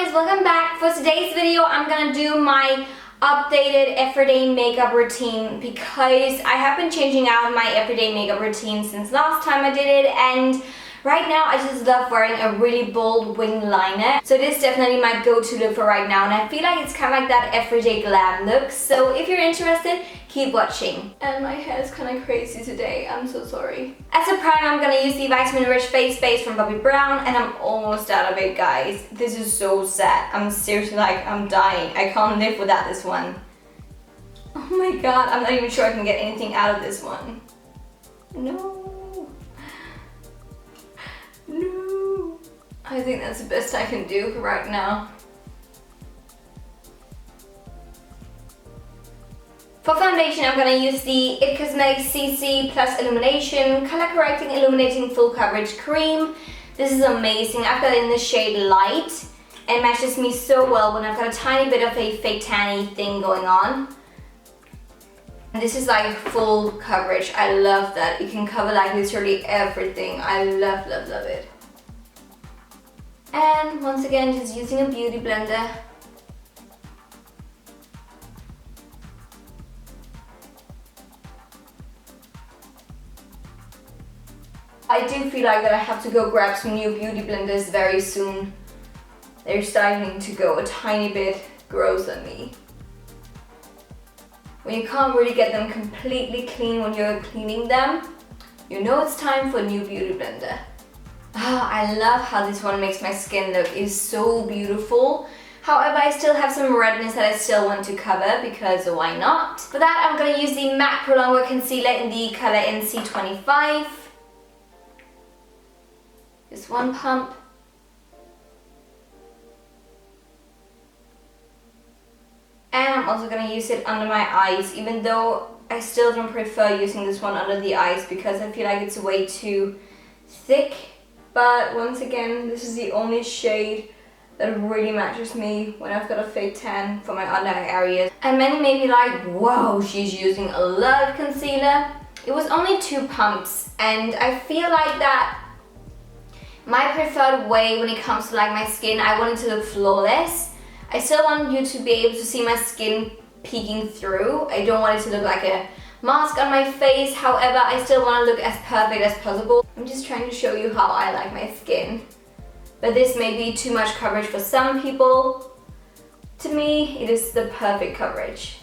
lovelies, welcome back. For today's video, I'm gonna do my updated everyday makeup routine because I have been changing out my everyday makeup routine since last time I did it, and right now I just love wearing a really bold wing liner. So this is definitely my go-to look for right now, and I feel like it's kind of like that everyday glam look. So if you're interested, keep watching. And my hair is kind of crazy today, I'm so sorry. As a primer, I'm gonna use the Vitamin Rich Face Base from Bobbi Brown, and I'm almost out of it, guys. This is so sad. I'm seriously like, I'm dying. I can't live without this one. Oh my god, I'm not even sure I can get anything out of this one. No. No. I think that's the best I can do for right now. For foundation, I'm going to use the It Cosmetics CC Plus Illumination Color Correcting Illuminating Full Coverage Cream. This is amazing. I've got it in the shade Light and matches me so well when I've got a tiny bit of a fake tanny thing going on. And this is like full coverage. I love that. You can cover like literally everything. I love, love, love it. And once again, just using a beauty blender. I do feel like that I have to go grab some new beauty blenders very soon. They're starting to go a tiny bit gross on me. When you can't really get them completely clean when you're cleaning them, you know it's time for a new beauty blender. I love how this one makes my skin look. It's so beautiful. However, I still have some redness that I still want to cover because why not? For that, I'm going to use the MAC Pro Longwear Concealer in the color NC25. Just one pump. And I'm also going to use it under my eyes, even though I still don't prefer using this one under the eyes because I feel like it's way too thick. But once again, this is the only shade that really matches me when I've got a fake tan for my under eye areas. And many may be like, whoa, she's using a lot of concealer. It was only 2 pumps, and I feel like that my preferred way when it comes to like my skin, I want it to look flawless. I still want you to be able to see my skin peeking through. I don't want it to look like a mask on my face. However, I still want to look as perfect as possible. I'm just trying to show you how I like my skin. But this may be too much coverage for some people. To me, it is the perfect coverage.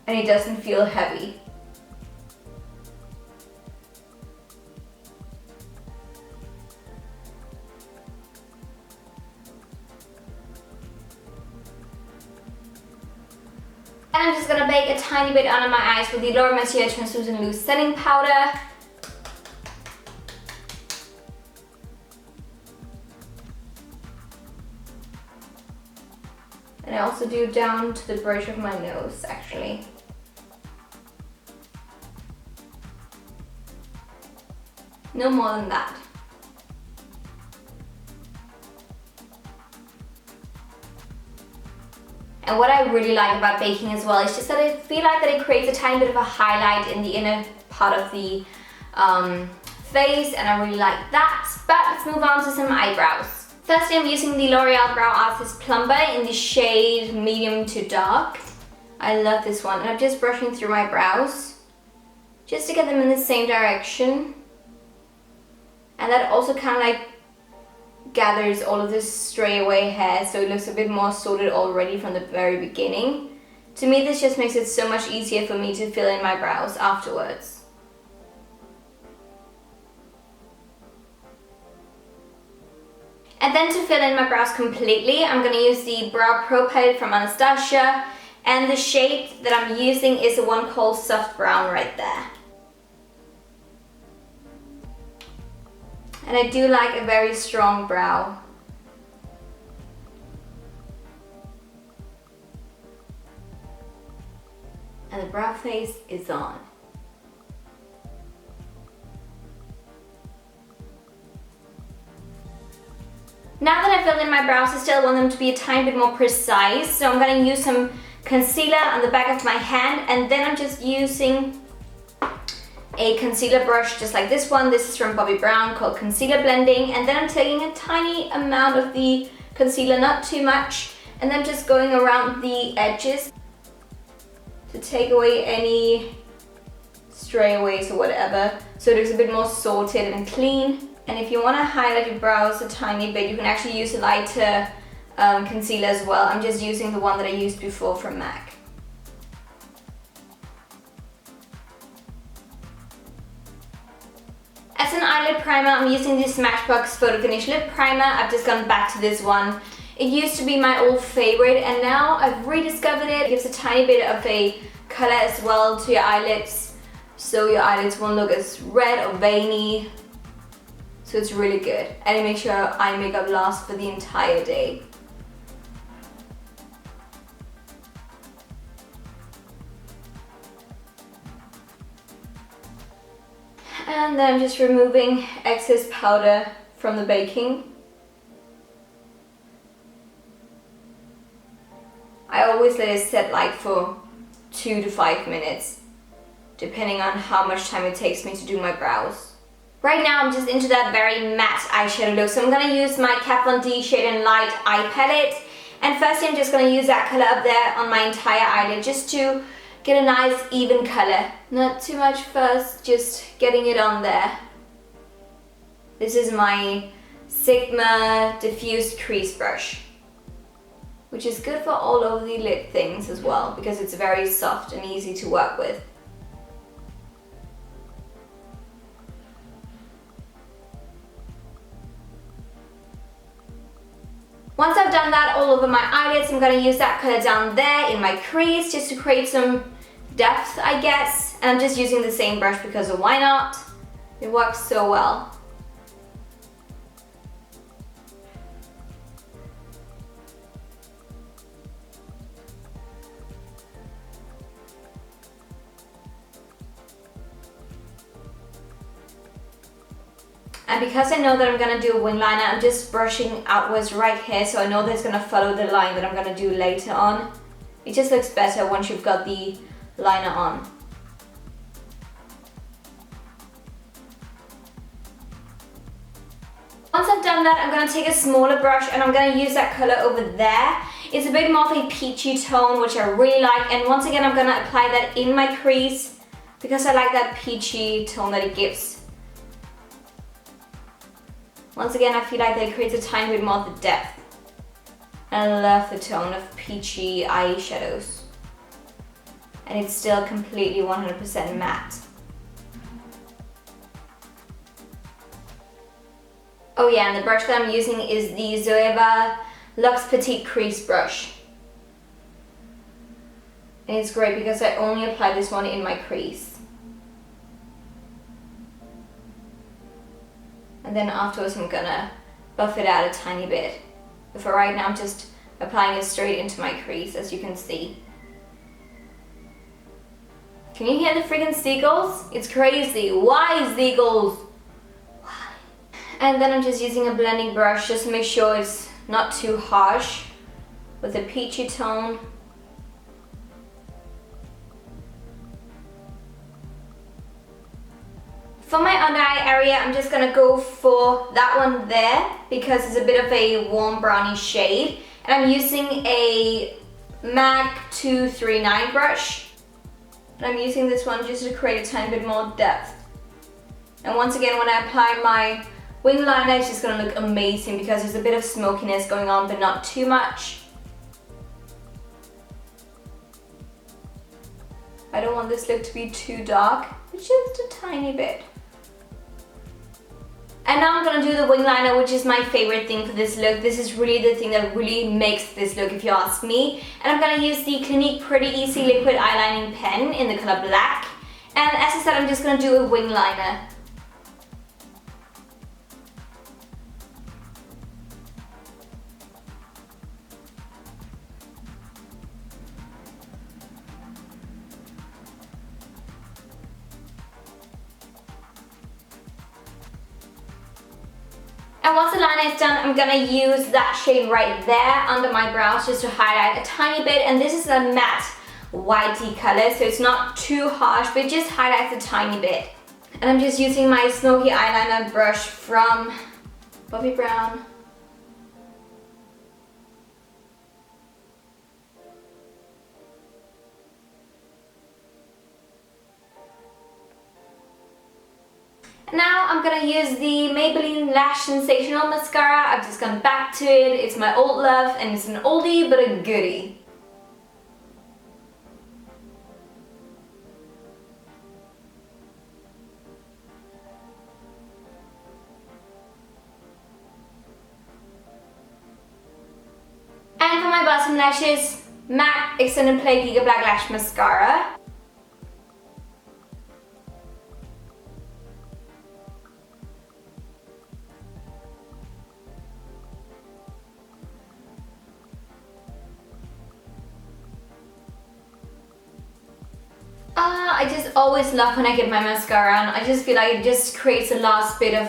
And it doesn't feel heavy. And I'm just gonna bake a tiny bit under my eyes with the Laura Mercier Translucent Loose Setting Powder. And I also do down to the bridge of my nose, actually. No more than that. And what I really like about baking as well is just that I feel like that it creates a tiny bit of a highlight in the inner part of the face, and I really like that. But let's move on to some eyebrows. Firstly, I'm using the L'Oreal Brow Artist Plumber in the shade Medium to Dark. I love this one, and I'm just brushing through my brows just to get them in the same direction. And that also kind of like gathers all of this stray away hair, so it looks a bit more sorted already from the very beginning. To me, this just makes it so much easier for me to fill in my brows afterwards. And then to fill in my brows completely, I'm going to use the Brow Pro Palette from Anastasia, and the shade that I'm using is the one called Soft Brown right there. And I do like a very strong brow. And the brow face is on. Now that I've filled in my brows, I still want them to be a tiny bit more precise. So I'm going to use some concealer on the back of my hand, and then I'm just using a concealer brush just like this one. This is from Bobbi Brown, called Concealer Blending, and then I'm taking a tiny amount of the concealer, not too much, and then just going around the edges to take away any strayaways or whatever, so it looks a bit more sorted and clean. And if you want to highlight your brows a tiny bit, you can actually use a lighter concealer as well. I'm just using the one that I used before from MAC. As an eyelid primer, I'm using this Smashbox Photo Finish Lip Primer. I've just gone back to this one. It used to be my old favorite, and now I've rediscovered it. It gives a tiny bit of a color as well to your eyelids, so your eyelids won't look as red or veiny. So it's really good, and it makes your eye makeup last for the entire day. And then I'm just removing excess powder from the baking. I always let it set like for 2 to 5 minutes, depending on how much time it takes me to do my brows. Right now I'm just into that very matte eyeshadow look, so I'm going to use my Kat Von D Shade and Light eye palette. And firstly I'm just going to use that color up there on my entire eyelid just to get a nice even color. Not too much first, just getting it on there. This is my Sigma diffused crease brush, which is good for all over the lid things as well, because it's very soft and easy to work with. Once I've done that all over my eyelids, I'm going to use that color down there in my crease just to create some depth, I guess. And I'm just using the same brush because of why not? It works so well. And because I know that I'm going to do a wing liner, I'm just brushing outwards right here, so I know that it's going to follow the line that I'm going to do later on. It just looks better once you've got the liner on. Once I've done that, I'm going to take a smaller brush and I'm going to use that color over there. It's a bit more of a peachy tone, which I really like. And once again, I'm going to apply that in my crease because I like that peachy tone that it gives. Once again, I feel like that it creates a tiny bit more of the depth. And I love the tone of peachy eyeshadows. And it's still completely 100% matte. Oh yeah, and the brush that I'm using is the Zoeva Luxe Petite Crease Brush. And it's great because I only apply this one in my crease. And then afterwards I'm gonna buff it out a tiny bit. But for right now I'm just applying it straight into my crease, as you can see. Can you hear the freaking seagulls? It's crazy. Why seagulls? Why? And then I'm just using a blending brush just to make sure it's not too harsh with a peachy tone. For my under eye area, I'm just gonna go for that one there because it's a bit of a warm browny shade. And I'm using a MAC 239 brush. And I'm using this one just to create a tiny bit more depth. And once again, when I apply my wing liner, it's just gonna look amazing because there's a bit of smokiness going on, but not too much. I don't want this look to be too dark, but just a tiny bit. And now I'm going to do the wing liner, which is my favorite thing for this look. This is really the thing that really makes this look, if you ask me. And I'm going to use the Clinique Pretty Easy Liquid Eyelining Pen in the color black. And as I said, I'm just going to do a wing liner. And once the liner is done, I'm gonna use that shade right there under my brows just to highlight a tiny bit. And this is a matte whitey color, so it's not too harsh, but it just highlights a tiny bit. And I'm just using my Smokey eyeliner brush from Bobbi Brown. Now I'm gonna use the Maybelline Lash Sensational Mascara. I've just gone back to it. It's my old love and it's an oldie but a goodie. And for my bottom lashes, MAC Extended Play Giga Black Lash Mascara. I just always love when I get my mascara on. I just feel like it just creates a last bit of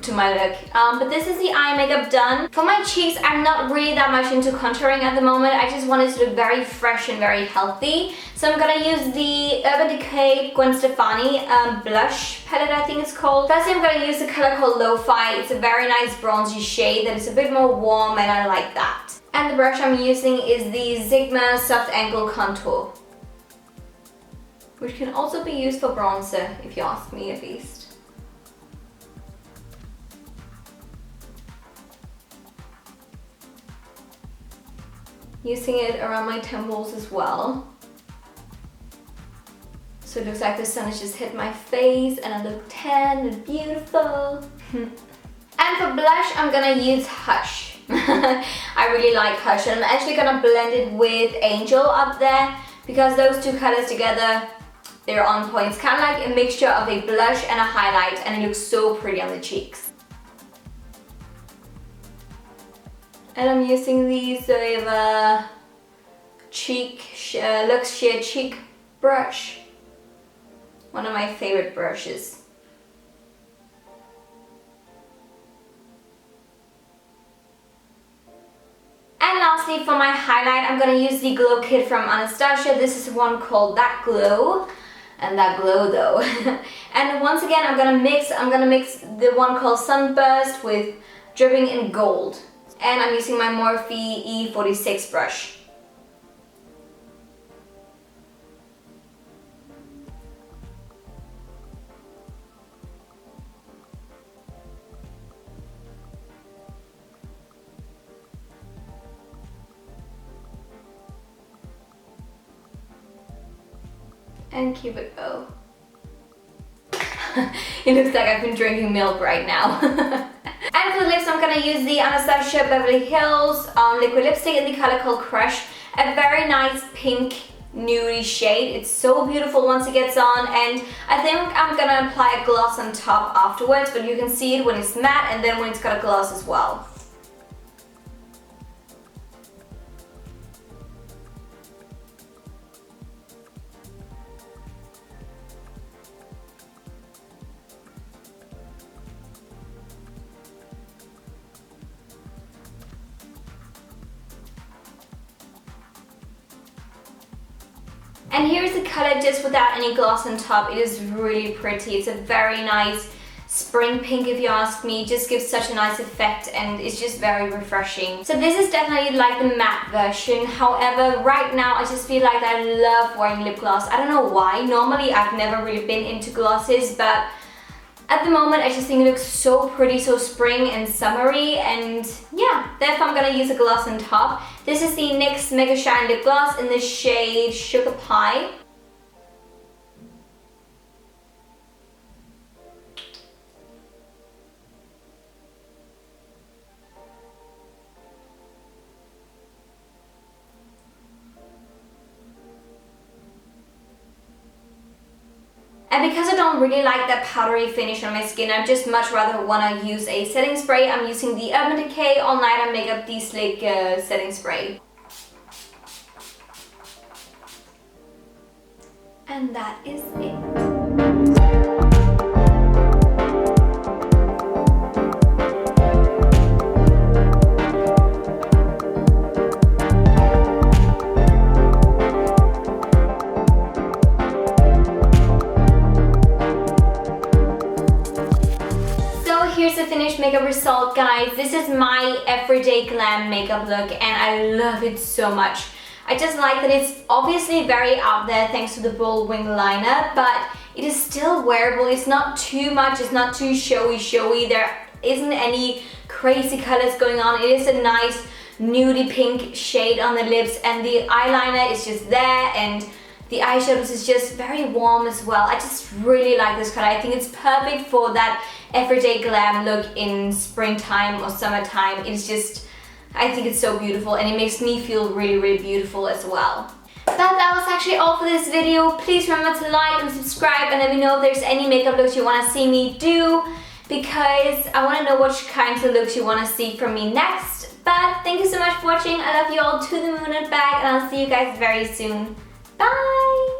to my look. But this is the eye makeup done. For my cheeks, I'm not really that much into contouring at the moment. I just want it to look very fresh and very healthy. So I'm gonna use the Urban Decay Gwen Stefani blush palette, I think it's called. Firstly, I'm gonna use the color called Lo-Fi. It's a very nice bronzy shade that is a bit more warm and I like that. And the brush I'm using is the Sigma Soft Angle Contour, which can also be used for bronzer, if you ask me at least. Using it around my temples as well. So it looks like the sun has just hit my face and I look tan and beautiful. And for blush, I'm gonna use Hush. I really like Hush and I'm actually gonna blend it with Angel up there because those two colors together, they're on point. It's kind of like a mixture of a blush and a highlight and it looks so pretty on the cheeks. And I'm using the Zoeva Luxe Sheer Cheek brush. One of my favorite brushes. And lastly, for my highlight, I'm gonna use the Glow Kit from Anastasia. This is one called That Glow. And that glow though. And once again, I'm gonna mix the one called Sunburst with Dripping in Gold. And I'm using my Morphe E46 brush. And keep it go. It looks like I've been drinking milk right now. And for the lips, I'm gonna use the Anastasia Beverly Hills liquid lipstick in the color called Crush. A very nice pink nudie shade. It's so beautiful once it gets on, and I think I'm gonna apply a gloss on top afterwards, but you can see it when it's matte and then when it's got a gloss as well. And here's the color just without any gloss on top. It is really pretty. It's a very nice spring pink if you ask me. It just gives such a nice effect and it's just very refreshing. So this is definitely like the matte version. However, right now I just feel like I love wearing lip gloss. I don't know why. Normally I've never really been into glosses, but at the moment I just think it looks so pretty, so spring and summery, and yeah, therefore I'm gonna use a gloss on top. This is the NYX Mega Shine Lip Gloss in the shade Sugar Pie. And because I don't really like that powdery finish on my skin, I just much rather want to use a setting spray. I'm using the Urban Decay All Nighter Makeup De-Slick setting spray. And that is it. Here's the finished makeup result, guys. This is my everyday glam makeup look and I love it so much. I just like that it's obviously very out there thanks to the bold wing liner, but it is still wearable. It's not too much, it's not too showy. There isn't any crazy colors going on. It is a nice nudie pink shade on the lips, and the eyeliner is just there, and the eyeshadows is just very warm as well. I just really like this color. I think it's perfect for that everyday glam look in springtime or summertime. It's just, I think it's so beautiful, and it makes me feel really beautiful as well. But that was actually all for this video. Please remember to like and subscribe, and let me know if there's any makeup looks you want to see me do, because I want to know which kinds of looks you want to see from me next. But thank you so much for watching. I love you all to the moon and back, and I'll see you guys very soon. Bye!